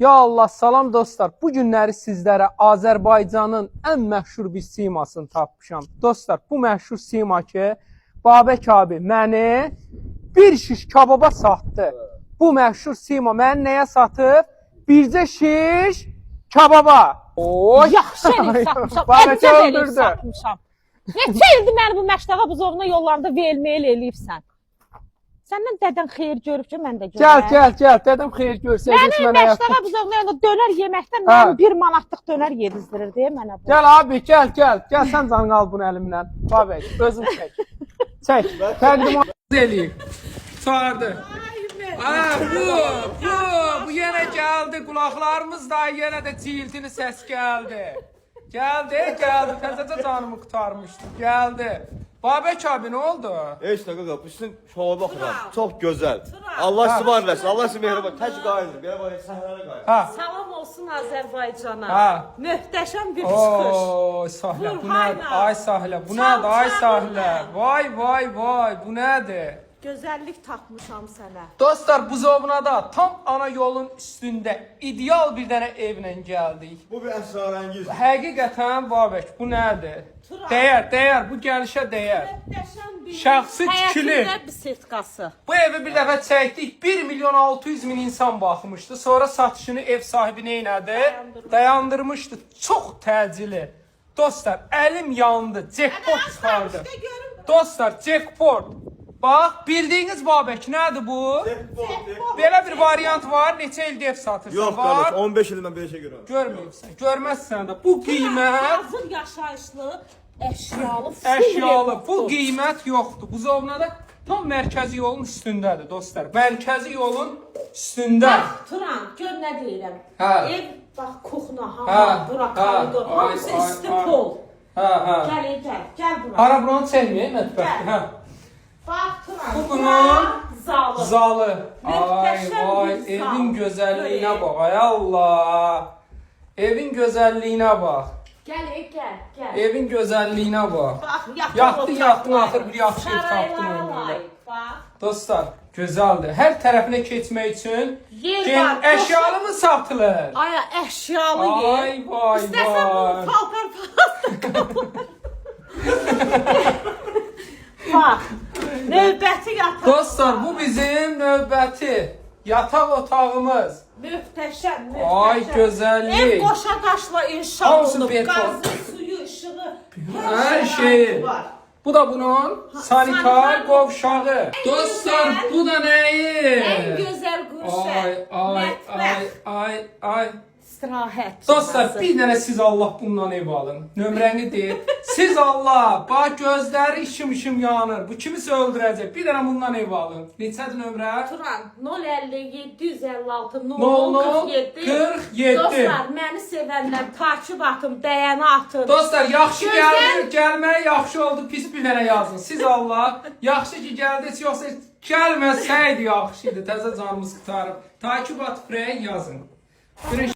Ya Allah, salam dostlar. Bu günləri sizlərə Azərbaycanın ən məşhur bir simasını tapmışam. Dostlar, bu məşhur sima ki, Babək abi məni bir şiş kababa satdı. Bu məşhur sima məni nəyə satıb? Bircə şiş kababa. Oy, yaxşı eləyib satmışam. Babək Əcəb eləyib öldürdü. satmışam. Neçə ildir məni bu Məştəqa buzovuna yollarda velmeyl eləyibsən. Səndən dədən xeyir görüb ki, mən də görürəm. Gəl, dədəm xeyir görsək. Məni Məştəqa buzovuna dönər yeməkdən mənim 1 manatlıq dönər yedizdirirdi mənə bu. Gəl abi, gəl. Gəl sən canın al bunu əlimdən. Babək, özün çək. Çək. Təqdim eləyib. Çağırdı. Bu yenə gəldi. Qulaqlarımız da yenə də cildini səs gəldi. Gəldi. Təzəcə canımı qurtarmışdı. Gəldi. Babək abi nə oldu? Heç nə qaqa, üstün şova baxıram. Çox gözəl. Allah sizi var eləsin. Allah sizi mehriban. Tək qayıdır. Belə bax səhnələrə qayıdır. Salam olsun Azərbaycana. Ha. Möhtəşəm bir çıxış. Oy, Sahilə, bu nədir? Ay Sahilə, bu nədir? Ay Sahilə. Vay, bu nədir? Gözəllik tapmışam sənə. Dostlar, buzovnada tam ana yolun üstündə ideal bir dənə evlə gəldik. Bu bir əsrarəngiz. Həqiqətən Babək, bu nədir? Turan. Dəyər, bu gəlişə dəyər. Möhtəşəm bir Şəxsi tikili. həyatında bir sertifikası. Bu evi bir dəfə çəkdik, 1.600.000 insan baxmışdı. Sonra satışını ev sahibi neynədi? Dayandırmışdı. Çox təcili. Dostlar, əlim yandı, jackpot çıxardı. Dostlar, jackpot. Bax, bildiyiniz Babək, nədir bu? Belə bir variant var, neçə ildə ev satırsan? Yox qardaş, 15 ildir mən belə şey görürəm. Görməyibsən, görməzsən də. Bu qiymət, Hazır yaşayışlı, əşyalı, əşyalı, bu qiymət yoxdur. Buzovnada tam mərkəzi yolun üstündədir dostlar. Mərkəzi yolun üstündə. Bax, Turan, gör nə deyirəm. Hə. Ev, bax, kuxna, hava, bura, koridor, hamısı isti pol. Hə. Gəl bura. Hara buranı çəkməyək mətbəxdə. Hə. Bax, Turan, Bu bunun zalı. zalı. Möhtəşəm Ay, bir zal. evin gözəlliyinə bax. Ay Allah. Evin gözəlliyinə bax. Gəl. Evin gözəlliyinə bax. Bax, Yatdın, axır bir yaxşı ev tapdın önündə. Bax. Dostlar, gözəldir. Hər tərəfinə keçmək üçün Yer var. əşyalı mı satılır? Aya, əşyalı yer. Ay, vay. İstəsən bunu paltar. Bax, növbəti yataq. Dostlar, bu bizim növbəti yataq otağımız. Möhtəşəm. Ay, gözəllik. Ev qoşa qaşla inşa Hamısı olunub. beton. Qazı, suyu, işığı. Hər şeyi. var. Bu da bunun sanitar sanitar qovşağı. Dostlar, bu da nəyi? En gözəl quşə. Ay. İstirahət. Dostlar, bir dənə siz Allah bundan ev alın. Nömrəni deyil. Siz Allah, bax gözləri işim yanır. Bu kimisə öldürəcək. Bir dənə bundan ev alın. Neçədir nömrə? Turan 050 756 0047. 47. Dostlar, məni sevənlər takip atın, bəyəni atın. Dostlar, yaxşı Gözəl. gəlməyə yaxşı oldu, pis bir dənə yazın. Siz Allah, yaxşı ki gəldiniz, yoxsa gəlməsəydi yaxşı idi. Təzə canımız qurtarıb. Takip at, yazın.